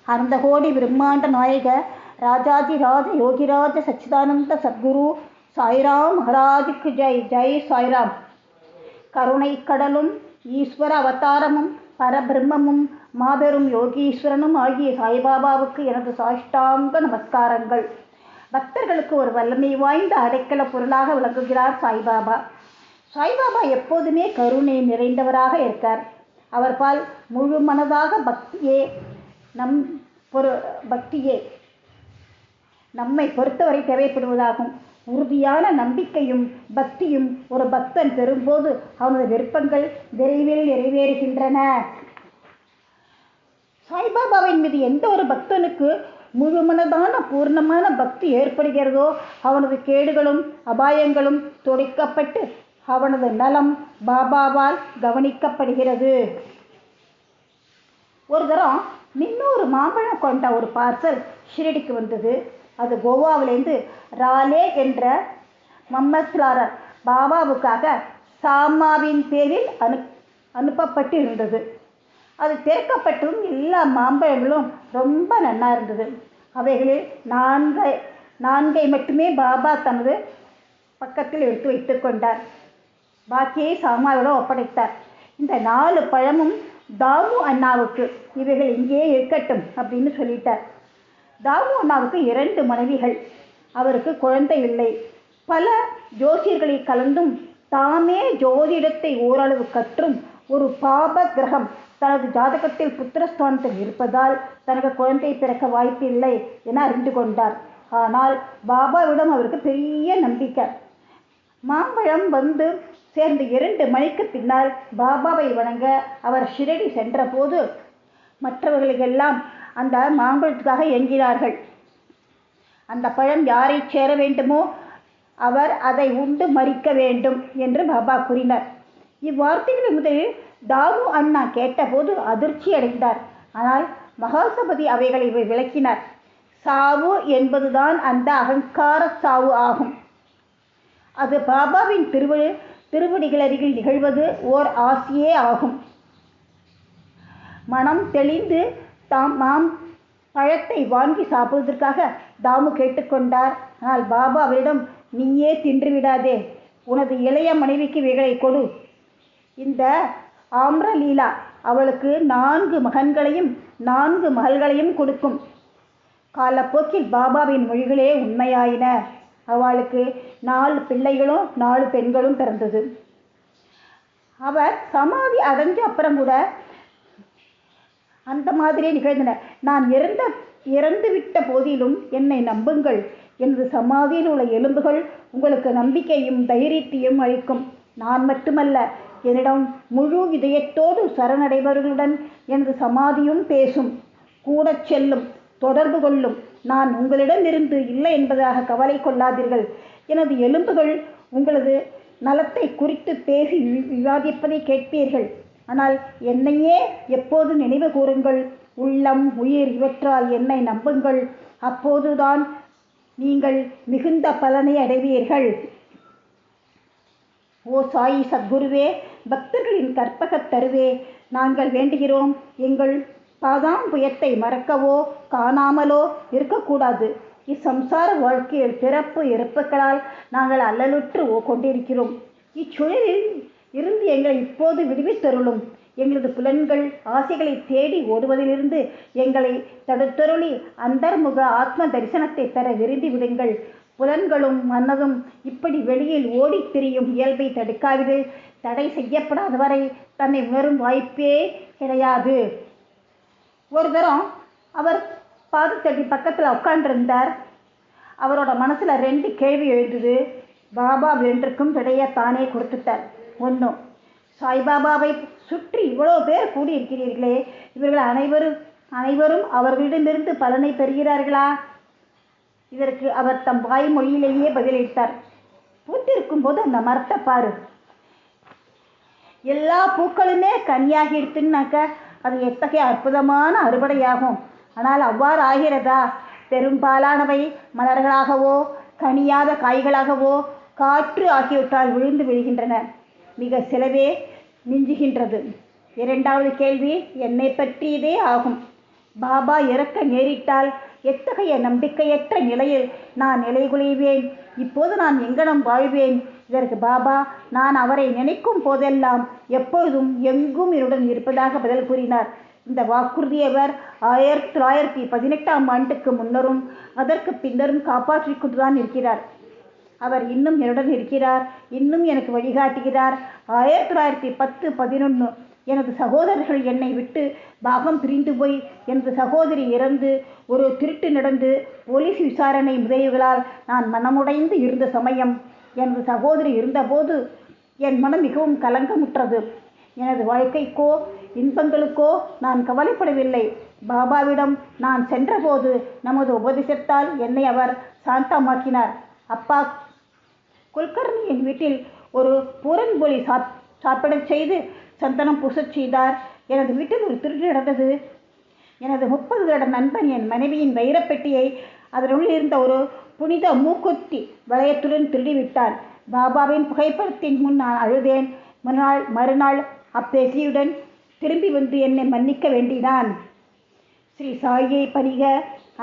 அனந்த கோடி பிரம்மாண்ட நாயக ராஜாதிராஜ யோகிராஜ சச்சிதானந்த சத்குரு சாய்ராம் மகாராஜுக்கு ஜெய். ஜெய் சாய்ராம். கருணை கடலும் ஈஸ்வர அவதாரமும் பரபிரம்மமும் மாபெரும் யோகீஸ்வரனும் ஆகிய சாய்பாபாவுக்கு எனது சாஷ்டாங்க நமஸ்காரங்கள். பக்தர்களுக்கு ஒரு வல்லமை வாய்ந்த அடைக்கல பொருளாக விளங்குகிறார் சாய்பாபா. சாய்பாபா எப்போதுமே கருணை நிறைந்தவராக இருக்கார். அவர் பால் முழு மனதாக பக்தியே நம்மை பொறுத்தவரை தேவைப்படுவதாகும். உறுதியான நம்பிக்கையும் பக்தியும் ஒரு பக்தன் பெறும்போது அவனது விருப்பங்கள் விரைவில் நிறைவேறுகின்றன. சாய்பாபாவின் மீது எந்த ஒரு பக்தனுக்கு முழுமனதான பூர்ணமான பக்தி ஏற்படுகிறதோ அவனது கேடுகளும் அபாயங்களும் துடைக்கப்பட்டு அவனது நலம் பாபாவால் கவனிக்கப்படுகிறது. ஒரு தரம் 300 மாம்பழம் கொண்ட ஒரு பார்சல் ஷிரடிக்கு வந்தது. அது கோவாவிலேருந்து ராலே என்ற மம்மஸ்லாரர் பாபாவுக்காக சாமாவின் பேரில் அனுப்பப்பட்டு இருந்தது. அது திறக்கப்பட்டும் எல்லா மாம்பழங்களும் ரொம்ப நன்னா இருந்தது. அவைகளில் நான்கை மட்டுமே பாபா தனது பக்கத்தில் எடுத்து வைத்து கொண்டார். பாக்கியை சாமாவிடம் ஒப்படைத்தார். இந்த 4 பழமும் தாமு அண்ணாவுக்கு, இவைகள் இங்கே இருக்கட்டும் அப்படின்னு சொல்லிட்டார். தாமு அண்ணாவுக்கு 2 மனைவிகள். அவருக்கு குழந்தை இல்லை. பல ஜோசியர்களை கலந்தும் தாமே ஜோதிடத்தை ஓரளவு கற்றும் ஒரு பாப கிரகம் தனது ஜாதகத்தில் புத்திரஸ்தானத்தில் இருப்பதால் தனக்கு குழந்தை பிறக்க வாய்ப்பில்லை என அறிந்து கொண்டார். ஆனால் பாபாவிடம் அவருக்கு பெரிய நம்பிக்கை. மாம்பழம் வந்து சேர்ந்த 2 மணிக்கு பின்னால் பாபாவை வணங்க அவர் ஷிரடி சென்ற போது மற்றவர்களுக்கெல்லாம் அந்த மாம்பழத்துக்காக எங்கினார்கள். அந்த பழம் யாரை சேர வேண்டுமோ அவர் அதை உண்டு மறிக்க வேண்டும் என்று பாபா கூறினார். இவ்வார்த்தைகளை முதலில் தாமு அண்ணா கேட்டபோது அதிர்ச்சி அடைந்தார். ஆனால் மகாசபதி அவைகளை விளக்கினார். சாவு என்பதுதான் அந்த அகங்கார சாவு ஆகும். அது பாபாவின் திருவடிகளருகில் நிகழ்வது ஓர் ஆசையே ஆகும். மனம் தெளிந்து தாம் பழத்தை வாங்கி சாப்பிடுவதற்காக தாமு கேட்டுக்கொண்டார். ஆனால் பாபா அவரிடம், நீயே தின்றுவிடாதே, உனது இளைய மனைவிக்கு இவைகளை கொடு. இந்த ஆம்ரலீலா அவளுக்கு 4 மகன்களையும் 4 மகள்களையும் கொடுக்கும். காலப்போக்கில் பாபாவின் மொழிகளே உண்மையாயின. அவளுக்கு 4 பிள்ளைகளும் 4 பெண்களும் பிறந்தது. அவர் சமாதி அடைஞ்ச அப்புறம் கூட அந்த மாதிரியே நிகழ்ந்தன. நான் இறந்துவிட்ட போதிலும் என்னை நம்புங்கள். எனது சமாதியில் உள்ள எலும்புகள் உங்களுக்கு நம்பிக்கையும் தைரியத்தையும் அளிக்கும். நான் மட்டுமல்ல, என்னிடம் முழு இதயத்தோடு சரணடைபவர்களுடன் எனது சமாதியும் பேசும், கூட செல்லும், தொடர்பு கொள்ளும். நான் உங்களிடமிருந்து இல்லை என்பதாக கவலை கொள்ளாதீர்கள். எனது எலும்புகள் உங்களது நலத்தை குறித்து பேசி விவாதிப்பதை கேட்பீர்கள். ஆனால் என்னையே எப்போது நினைவு கூறுங்கள். உள்ளம், உயிர் இவற்றால் என்னை நம்புங்கள். அப்போதுதான் நீங்கள் மிகுந்த பலனை அடைவீர்கள். ஓ சாயி சத்குருவே, பக்தர்களின் கற்பகத் தருவே, நாங்கள் வேண்டுகிறோம். எங்கள் பாதாம்புயத்தை மறக்கவோ காணாமலோ இருக்கக்கூடாது. இச்சம்சார வாழ்க்கையில் பிறப்பு இறப்புகளால் நாங்கள் அல்லலுற்று கொண்டிருக்கிறோம். இச்சூழலில் இருந்து எங்களை இப்போது விடுவித்தருளும். எங்களது புலன்கள் ஆசைகளை தேடி ஓடுவதிலிருந்து எங்களை தடுத்தருளி அந்தர்முக ஆத்ம தரிசனத்தை பெற விரும்பி விடுங்கள். புலன்களும் மனதும் இப்படி வெளியில் ஓடித் திரியும் இயல்பை தடுக்காவிடு. தடை செய்யப்படாத வரை தன்னை உணரும் வாய்ப்பே கிடையாது. ஒரு தரம் அவர் பாதத்தடி பக்கத்தில் உட்காண்டிருந்தார். அவரோட மனசில் 2 கேள்வி எழுந்தது. பாபா 2க்கும் விடைய தானே கொடுத்துட்டார். 1, சாய்பாபாவை சுற்றி இவ்வளோ பேர் கூடியிருக்கிறீர்களே, இவர்கள் அனைவரும் அவர்களிடமிருந்து பலனை பெறுகிறார்களா? இதற்கு அவர் தம் வாய்மொழியிலேயே பதிலளித்தார். பூத்திருக்கும் போது அந்த மரத்தை பாரு, எல்லா பூக்களுமே கனியாகி எடுத்துனாக்க அது எத்தகைய அற்புதமான அறுவடையாகும். ஆனால் அவ்வாறு ஆகிறதா? பெரும்பாலானவை மலர்களாகவோ கனியாத காய்களாகவோ காற்று ஆகியவற்றால் விழுந்து விழுகின்றன. மிக சிலவே மிஞ்சுகின்றது. 2வது கேள்வி என்னை பற்றியதே ஆகும். பாபா இறக்க நேரிட்டால் எத்தகைய நம்பிக்கையற்ற நிலையில் நான் நிலைகுலைவேன். இப்போது நான் எங்கனம் வாழ்வேன்? இதற்கு பாபா, நான் அவரை நினைக்கும் போதெல்லாம் எப்பொழுதும் எங்கும் என்னுடன் இருப்பதாக பதில் கூறினார். இந்த வாக்குறுதியை அவர் 1918ஆம் ஆண்டுக்கு முன்னரும் அதற்கு பின்னரும் காப்பாற்றிக் கொண்டுதான் இருக்கிறார். அவர் இன்னும் என்னுடன் இருக்கிறார், இன்னும் எனக்கு வழிகாட்டுகிறார். 1910-11 எனது சகோதரர்கள் என்னை விட்டு பாகம் பிரிந்து போய் எனது சகோதரி இறந்து ஒரு திருட்டு நடந்து போலீஸ் விசாரணை முதலியவர்களால் நான் மனமுடைந்து இருந்த சமயம், எனது சகோதரி இருந்தபோது என் மனம் மிகவும் கலங்கமுற்றது. எனது வாழ்க்கைக்கோ இன்பங்களுக்கோ நான் கவலைப்படவில்லை. பாபாவிடம் நான் சென்றபோது நமது உபதேசத்தால் என்னை அவர் சாந்தமாக்கினார். அப்பா குல்கர்ணியின் வீட்டில் ஒரு பூரன்பொலி சாப்பிடச் செய்து சந்தனம் பூசச் செய்தார். எனது வீட்டில் ஒரு திருட்டு நடந்தது. எனது 30 வருட நண்பன் என் மனைவியின் வைரப்பெட்டியை அதனுள் இருந்த ஒரு புனித மூக்குத்தி வளையத்துடன் திருடிவிட்டான். பாபாவின் புகைப்படத்தின் முன் நான் அழுதேன். மறுநாள் அப்பெட்டியுடன் திரும்பி வந்து என்னை மன்னிக்க வேண்டினான். ஸ்ரீ சாயை பணிக.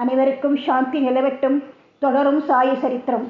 அனைவருக்கும் சாந்தி நிலவட்டும். தொடரும் சாயி சரித்திரம்.